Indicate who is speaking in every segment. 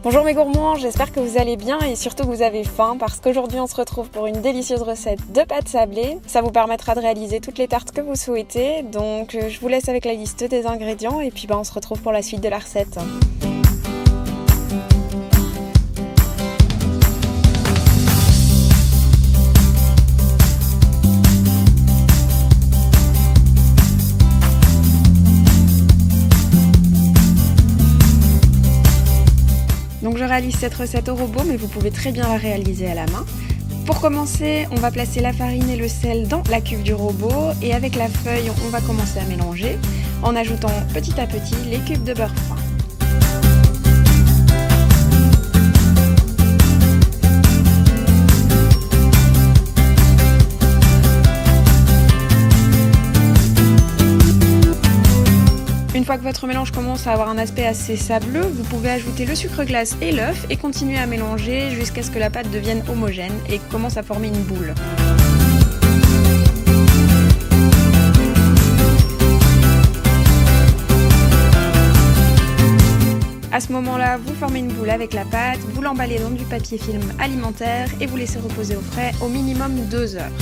Speaker 1: Bonjour mes gourmands, j'espère que vous allez bien et surtout que vous avez faim parce qu'aujourd'hui on se retrouve pour une délicieuse recette de pâtes sablées. Ça vous permettra de réaliser toutes les tartes que vous souhaitez, donc je vous laisse avec la liste des ingrédients et puis on se retrouve pour la suite de la recette. Donc je réalise cette recette au robot, mais vous pouvez très bien la réaliser à la main. Pour commencer, on va placer la farine et le sel dans la cuve du robot et avec la feuille, on va commencer à mélanger en ajoutant petit à petit les cubes de beurre fin. Une fois que votre mélange commence à avoir un aspect assez sableux, vous pouvez ajouter le sucre glace et l'œuf et continuer à mélanger jusqu'à ce que la pâte devienne homogène et commence à former une boule. À ce moment-là, vous formez une boule avec la pâte, vous l'emballez dans du papier film alimentaire et vous laissez reposer au frais au minimum 2 heures.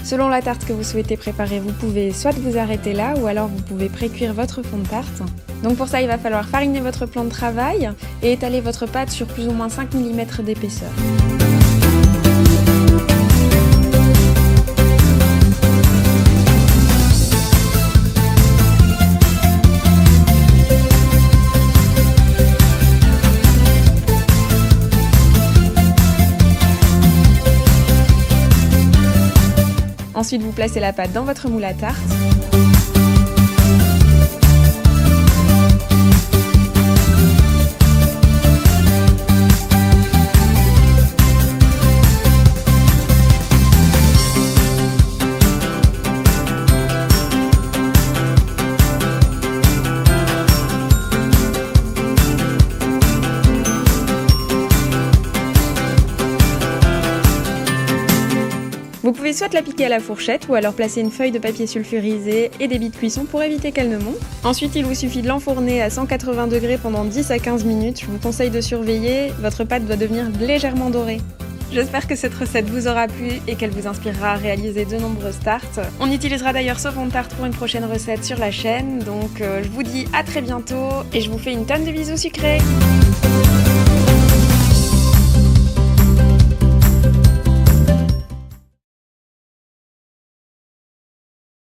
Speaker 1: Selon la tarte que vous souhaitez préparer, vous pouvez soit vous arrêter là ou alors vous pouvez pré-cuire votre fond de tarte. Donc pour ça, il va falloir fariner votre plan de travail et étaler votre pâte sur plus ou moins 5 mm d'épaisseur. Ensuite, vous placez la pâte dans votre moule à tarte. Vous pouvez soit la piquer à la fourchette ou alors placer une feuille de papier sulfurisé et des billes de cuisson pour éviter qu'elle ne monte. Ensuite, il vous suffit de l'enfourner à 180 degrés pendant 10 à 15 minutes. Je vous conseille de surveiller, votre pâte doit devenir légèrement dorée. J'espère que cette recette vous aura plu et qu'elle vous inspirera à réaliser de nombreuses tartes. On utilisera d'ailleurs ce fond de tarte pour une prochaine recette sur la chaîne, donc je vous dis à très bientôt et je vous fais une tonne de bisous sucrés.